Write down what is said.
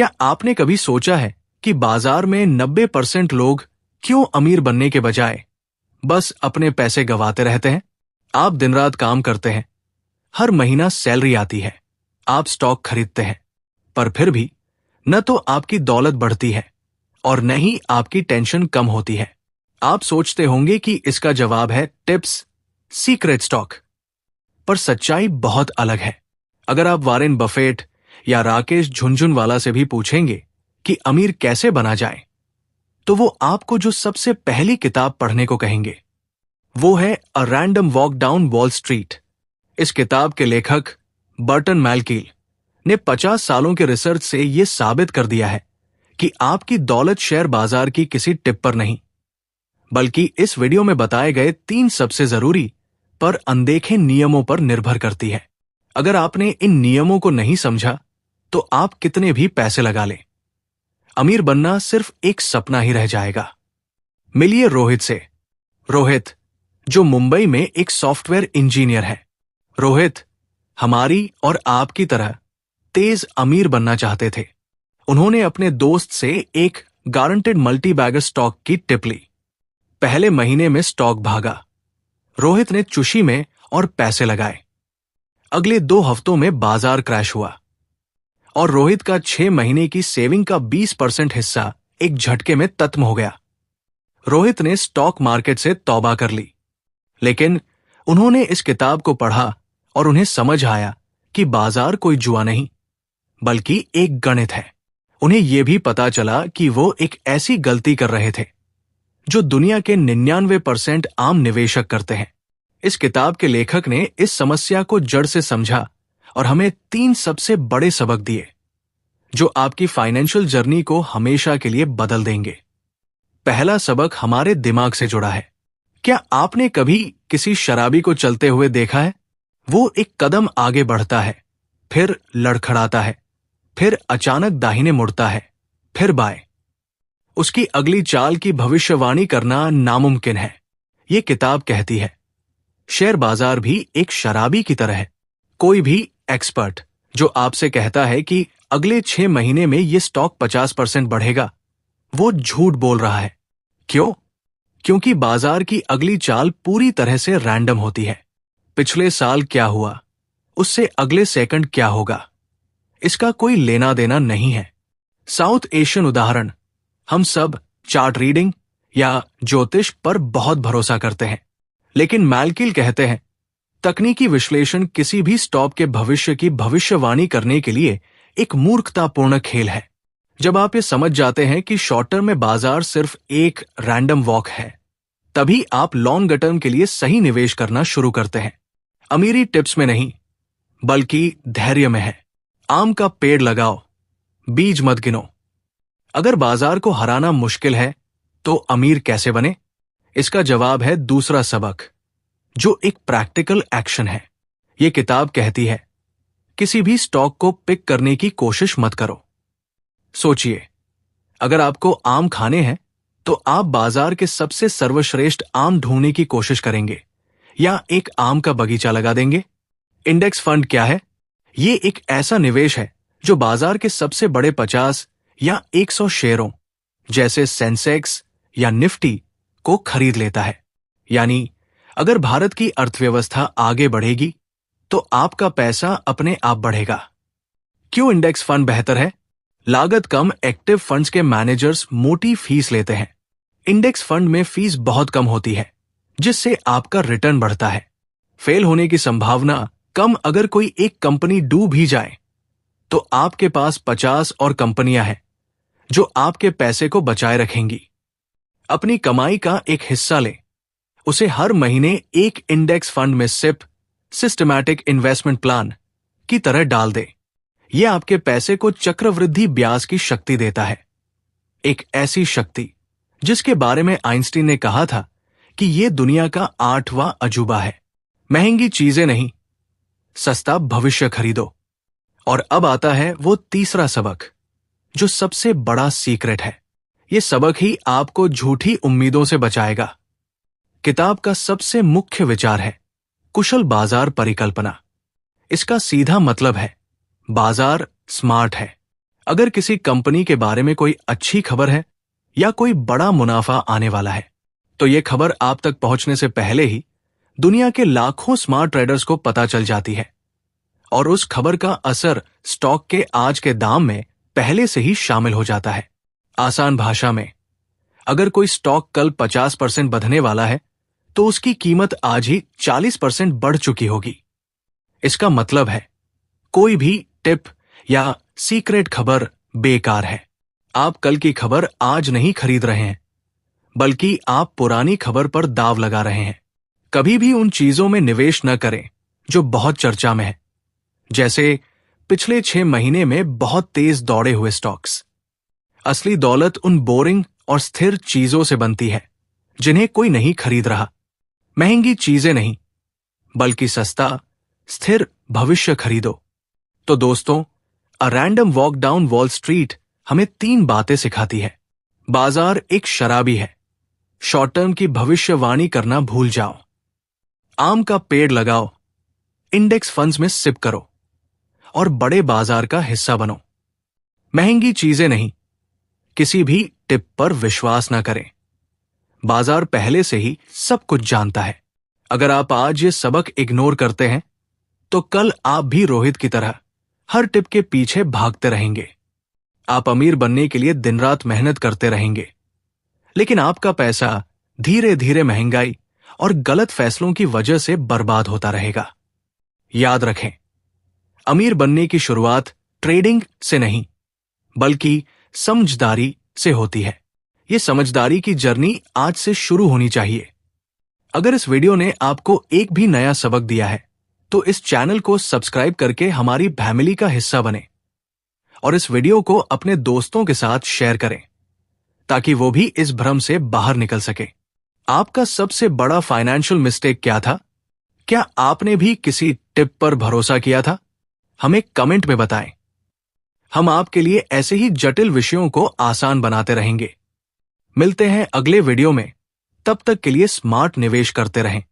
क्या आपने कभी सोचा है कि बाजार में 90% लोग क्यों अमीर बनने के बजाय बस अपने पैसे गंवाते रहते हैं? आप दिन रात काम करते हैं, हर महीना सैलरी आती है, आप स्टॉक खरीदते हैं, पर फिर भी न तो आपकी दौलत बढ़ती है और न ही आपकी टेंशन कम होती है। आप सोचते होंगे कि इसका जवाब है टिप्स, सीक्रेट स्टॉक। पर सच्चाई बहुत अलग है। अगर आप वॉरेन बफेट या राकेश झुनझुनवाला से भी पूछेंगे कि अमीर कैसे बना जाए, तो वो आपको जो सबसे पहली किताब पढ़ने को कहेंगे वो है a random walk down wall street. इस किताब के लेखक बर्टन मैलकील ने 50 सालों के रिसर्च से यह साबित कर दिया है कि आपकी दौलत शेयर बाजार की किसी टिप पर नहीं, बल्कि इस वीडियो में बताए गए 3 सबसे जरूरी पर अनदेखे नियमों पर निर्भर करती है। अगर आपने इन नियमों को नहीं समझा तो आप कितने भी पैसे लगा लें, अमीर बनना सिर्फ एक सपना ही रह जाएगा। मिलिए रोहित से। रोहित, जो मुंबई में एक सॉफ्टवेयर इंजीनियर है। रोहित हमारी और आपकी तरह तेज अमीर बनना चाहते थे। उन्होंने अपने दोस्त से एक गारंटेड मल्टी बैगर स्टॉक की टिप ली। पहले महीने में स्टॉक भागा। रोहित ने चुशी में और पैसे लगाए। अगले 2 हफ्तों में बाजार क्रैश हुआ और रोहित का 6 महीने की सेविंग का 20% हिस्सा एक झटके में खत्म हो गया। रोहित ने स्टॉक मार्केट से तौबा कर ली, लेकिन उन्होंने इस किताब को पढ़ा और उन्हें समझ आया कि बाजार कोई जुआ नहीं, बल्कि एक गणित है। उन्हें यह भी पता चला कि वो एक ऐसी गलती कर रहे थे जो दुनिया के 99% आम निवेशक करते हैं। इस किताब के लेखक ने इस समस्या को जड़ से समझा और हमें 3 सबसे बड़े सबक दिए जो आपकी फाइनेंशियल जर्नी को हमेशा के लिए बदल देंगे। पहला सबक हमारे दिमाग से जुड़ा है। क्या आपने कभी किसी शराबी को चलते हुए देखा है? वो एक कदम आगे बढ़ता है, फिर लड़खड़ाता है, फिर अचानक दाहिने मुड़ता है, फिर बाएं। उसकी अगली चाल की भविष्यवाणी करना नामुमकिन है। ये किताब कहती है शेयर बाजार भी एक शराबी की तरह है। कोई भी एक्सपर्ट जो आपसे कहता है कि अगले 6 महीने में ये स्टॉक 50% बढ़ेगा, वो झूठ बोल रहा है। क्यों? क्योंकि बाजार की अगली चाल पूरी तरह से रैंडम होती है। पिछले साल क्या हुआ, उससे अगले सेकंड क्या होगा, इसका कोई लेना देना नहीं है। साउथ एशियन उदाहरण, हम सब चार्ट रीडिंग या ज्योतिष पर बहुत भरोसा करते हैं, लेकिन मैलकील कहते हैं तकनीकी विश्लेषण किसी भी स्टॉक के भविष्य की भविष्यवाणी करने के लिए एक मूर्खतापूर्ण खेल है। जब आप ये समझ जाते हैं कि शॉर्ट टर्म में बाजार सिर्फ एक रैंडम वॉक है, तभी आप लॉन्ग टर्म के लिए सही निवेश करना शुरू करते हैं। अमीरी टिप्स में नहीं, बल्कि धैर्य में है। आम का पेड़ लगाओ, बीज मत गिनो। अगर बाजार को हराना मुश्किल है तो अमीर कैसे बने? इसका जवाब है दूसरा सबक, जो एक प्रैक्टिकल एक्शन है। यह किताब कहती है किसी भी स्टॉक को पिक करने की कोशिश मत करो। सोचिए, अगर आपको आम खाने हैं तो आप बाजार के सबसे सर्वश्रेष्ठ आम ढूंढने की कोशिश करेंगे या एक आम का बगीचा लगा देंगे? इंडेक्स फंड क्या है? ये एक ऐसा निवेश है जो बाजार के सबसे बड़े 50 या 100 शेयरों जैसे सेंसेक्स या निफ्टी को खरीद लेता है। यानी अगर भारत की अर्थव्यवस्था आगे बढ़ेगी तो आपका पैसा अपने आप बढ़ेगा। क्यों इंडेक्स फंड बेहतर है? लागत कम एक्टिव फंड्स के मैनेजर्स मोटी फीस लेते हैं। इंडेक्स फंड में फीस बहुत कम होती है, जिससे आपका रिटर्न बढ़ता है। फेल होने की संभावना कम। अगर कोई एक कंपनी डूब भी जाए तो आपके पास 50 और कंपनियां हैं जो आपके पैसे को बचाए रखेंगी। अपनी कमाई का एक हिस्सा लें, उसे हर महीने एक इंडेक्स फंड में सिस्टमैटिक इन्वेस्टमेंट प्लान की तरह डाल दें। यह आपके पैसे को चक्रवृद्धि ब्याज की शक्ति देता है। एक ऐसी शक्ति जिसके बारे में आइंस्टीन ने कहा था कि यह दुनिया का 8वां अजूबा है। महंगी चीजें नहीं, सस्ता भविष्य खरीदो। और अब आता है वो तीसरा सबक, जो सबसे बड़ा सीक्रेट है। यह सबक ही आपको झूठी उम्मीदों से बचाएगा। किताब का सबसे मुख्य विचार है कुशल बाजार परिकल्पना। इसका सीधा मतलब है बाजार स्मार्ट है, अगर किसी कंपनी के बारे में कोई अच्छी खबर है या कोई बड़ा मुनाफा आने वाला है, तो ये खबर आप तक पहुंचने से पहले ही दुनिया के लाखों स्मार्ट ट्रेडर्स को पता चल जाती है और उस खबर का असर स्टॉक के आज के दाम में पहले से ही शामिल हो जाता है। आसान भाषा में, अगर कोई स्टॉक कल 50% बढ़ने वाला है, तो उसकी कीमत आज ही 40% बढ़ चुकी होगी। इसका मतलब है कोई भी टिप या सीक्रेट खबर बेकार है। आप कल की खबर आज नहीं खरीद रहे हैं, बल्कि आप पुरानी खबर पर दाव लगा रहे हैं। कभी भी उन चीजों में निवेश न करें जो बहुत चर्चा में है, जैसे पिछले 6 महीने में बहुत तेज दौड़े हुए स्टॉक्स। असली दौलत उन बोरिंग और स्थिर चीजों से बनती है जिन्हें कोई नहीं खरीद रहा। महंगी चीजें नहीं, बल्कि सस्ता स्थिर भविष्य खरीदो। तो दोस्तों, a random walk down wall street हमें 3 बातें सिखाती है। बाजार एक शराबी है, शॉर्ट टर्म की भविष्यवाणी करना भूल जाओ। आम का पेड़ लगाओ, इंडेक्स फंड्स में सिप करो और बड़े बाजार का हिस्सा बनो। महंगी चीजें नहीं, किसी भी टिप पर विश्वास न करें। बाजार पहले से ही सब कुछ जानता है। अगर आप आज ये सबक इग्नोर करते हैं, तो कल आप भी रोहित की तरह हर टिप के पीछे भागते रहेंगे। आप अमीर बनने के लिए दिन रात मेहनत करते रहेंगे, लेकिन आपका पैसा धीरे धीरे महंगाई और गलत फैसलों की वजह से बर्बाद होता रहेगा। याद रखें, अमीर बनने की शुरुआत ट्रेडिंग से नहीं, बल्कि समझदारी से होती है। ये समझदारी की जर्नी आज से शुरू होनी चाहिए। अगर इस वीडियो ने आपको एक भी नया सबक दिया है, तो इस चैनल को सब्सक्राइब करके हमारी फैमिली का हिस्सा बने और इस वीडियो को अपने दोस्तों के साथ शेयर करें, ताकि वो भी इस भ्रम से बाहर निकल सके। आपका सबसे बड़ा फाइनेंशियल मिस्टेक क्या था? क्या आपने भी किसी टिप पर भरोसा किया था? हमें कमेंट में बताएं। हम आपके लिए ऐसे ही जटिल विषयों को आसान बनाते रहेंगे। मिलते हैं अगले वीडियो में। तब तक के लिए स्मार्ट निवेश करते रहें।